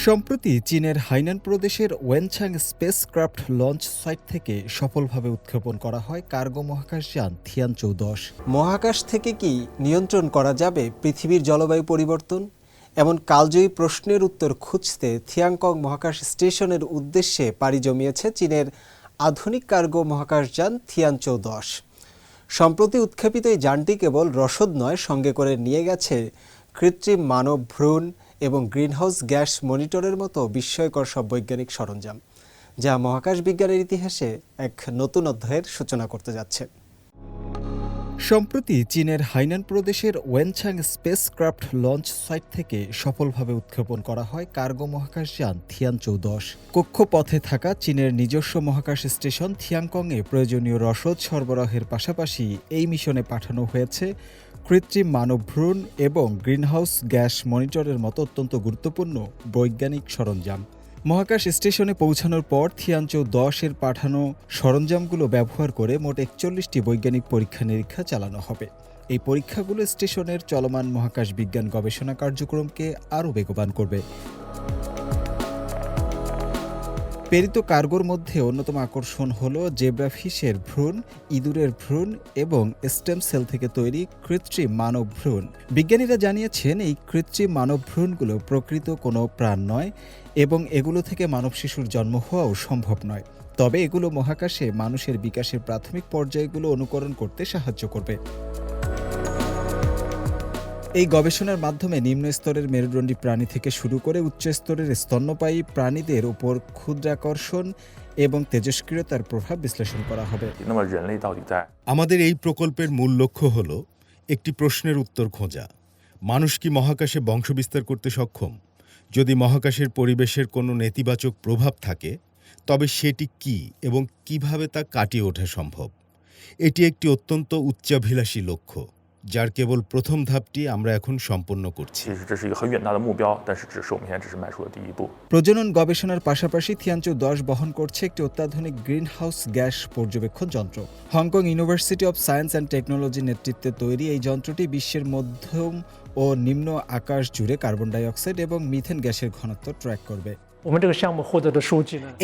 সম্প্রতি চীনের হাইনান প্রদেশের ওয়েনচাং স্পেসক্রাফট লঞ্চ সাইট থেকে সফলভাবে উৎক্ষেপণ করা হয় কার্গো মহাকাশযান থিয়ানচৌ-10। মহাকাশ থেকে কি নিয়ন্ত্রণ করা যাবে পৃথিবীর জলবায়ু পরিবর্তন? এমন কালজয়ী প্রশ্নের উত্তর খুঁজতে থিয়াংকং মহাকাশ স্টেশনের উদ্দেশ্যে পাড়ি জমিয়েছে চীনের আধুনিক কার্গো মহাকাশযান থিয়ানচৌ-10। সম্প্রতি উৎক্ষেপিত এই যানটি কেবল রসদ নয়, সঙ্গে করে নিয়ে গেছে কৃত্রিম মানব ভ্রূণ এবং গ্রিনহাউস গ্যাস মনিটরের মতো বিস্ময়কর সব বৈজ্ঞানিক সরঞ্জাম, যা মহাকাশ বিজ্ঞানের ইতিহাসে এক নতুন অধ্যায়ের সূচনা করতে যাচ্ছে। সম্প্রতি চীনের হাইনান প্রদেশের ওয়েনচাং স্পেসক্রাফট লঞ্চ সাইট থেকে সফলভাবে উৎক্ষেপণ করা হয় কার্গো মহাকাশযান থিয়ানচৌ-10। কক্ষপথে থাকা চীনের নিজস্ব মহাকাশ স্টেশন থিয়াংকংয়ে প্রয়োজনীয় রসদ সরবরাহের পাশাপাশি এই মিশনে পাঠানো হয়েছে কৃত্রিম মানব ভ্রূণ এবং গ্রিনহাউস গ্যাস মনিটরের মতো অত্যন্ত গুরুত্বপূর্ণ বৈজ্ঞানিক সরঞ্জাম। মহাকাশ স্টেশনে পৌঁছানোর পর থিয়ানচৌ-10-এর পাঠানো সরঞ্জামগুলো ব্যবহার করে মোট ৪১টি বৈজ্ঞানিক পরীক্ষা নিরীক্ষা চালানো হবে। এই পরীক্ষাগুলো স্টেশনের চলমান মহাকাশ বিজ্ঞান গবেষণা কার্যক্রমকে আরও বেগবান করবে। প্রেরিত কার্গোর মধ্যে অন্যতম আকর্ষণ হল জেব্রাফিশের ভ্রূণ, ইঁদুরের ভ্রূণ এবং স্টেম সেল থেকে তৈরি কৃত্রিম মানব ভ্রূণ। বিজ্ঞানীরা জানিয়েছেন এই কৃত্রিম মানব ভ্রূণগুলো প্রকৃত কোনো প্রাণ নয় এবং এগুলো থেকে মানব শিশুর জন্ম হওয়াও সম্ভব নয়। তবে এগুলো মহাকাশে মানুষের বিকাশের প্রাথমিক পর্যায়গুলো অনুকরণ করতে সাহায্য করবে। এই গবেষণার মাধ্যমে নিম্ন স্তরের মেরুদণ্ডী প্রাণী থেকে শুরু করে উচ্চ স্তরের স্তন্যপায়ী প্রাণীদের উপর ক্ষুদ্রাকর্ষণ এবং তেজস্ক্রিয়তার প্রভাব বিশ্লেষণ করা হবে। আমাদের এই প্রকল্পের মূল লক্ষ্য হল একটি প্রশ্নের উত্তর খোঁজা: মানুষ কি মহাকাশে বংশবিস্তার করতে সক্ষম? যদি মহাকাশের পরিবেশের কোনো নেতিবাচক প্রভাব থাকে, তবে সেটি কি এবং কিভাবে তা কাটিয়ে ওঠা সম্ভব? এটি একটি অত্যন্ত উচ্চাভিলাষী লক্ষ্য, যার কেবল প্রথম ধাপটি আমরা এখন সম্পন্ন করছি। প্রজনন গবেষণার পাশাপাশি থিয়ানচৌ-10 বহন করছে একটি অত্যাধুনিক গ্রিনহাউস গ্যাস পর্যবেক্ষণ যন্ত্র। Hong Kong university of science and টেকনোলজির নেতৃত্বে তৈরি এই যন্ত্রটি বিশ্বের মধ্যম ও নিম্ন আকাশ জুড়ে কার্বন ডাই অক্সাইড এবং মিথেন গ্যাসের ঘনত্ব ট্র্যাক করবে।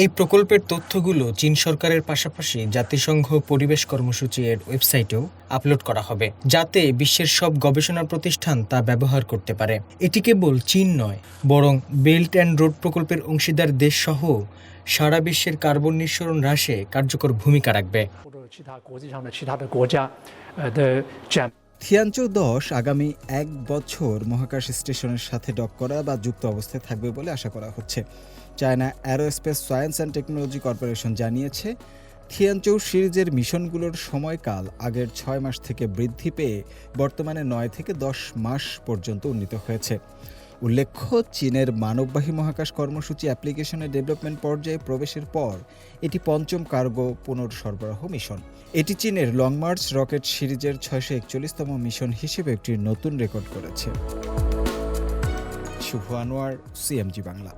এই প্রকল্পের তথ্যগুলো চীন সরকারের পাশাপাশি জাতিসংঘ পরিবেশ কর্মসূচি এর ওয়েবসাইটেও আপলোড করা হবে, যাতে বিশ্বের সব গবেষণা প্রতিষ্ঠান তা ব্যবহার করতে পারে। এটি কেবল চীন নয়, বরং বেল্ট অ্যান্ড রোড প্রকল্পের অংশীদার দেশসহ সারা বিশ্বের কার্বন নিঃসরণ হ্রাসে কার্যকর ভূমিকা রাখবে। থিয়ানচৌ-10 আগামী ১ বছর মহাকাশ স্টেশনের সাথে ডক করা বা যুক্ত অবস্থায় থাকবে বলে আশা করা হচ্ছে। China aerospace science and technology corporation জানিয়েছে, থিয়ানচৌ সিরিজের মিশনগুলোর সময়কাল আগের ৬ মাস থেকে বৃদ্ধি পেয়ে বর্তমানে ৯ থেকে ১০ মাস পর্যন্ত উন্নীত হয়েছে। উল্লেখ্য, চীনের মানববাহী মহাকাশ কর্মসূচি অ্যাপ্লিকেশনের ডেভেলপমেন্ট পর্যায়ে প্রবেশের পর এটি পঞ্চম কার্গো পুনঃসরবরাহ মিশন। এটি চীনের লং মার্চ রকেট সিরিজের ৬৪১তম মিশন হিসেবে একটি নতুন রেকর্ড করেছে। শুভ আনোয়ার, সিএমজি বাংলা।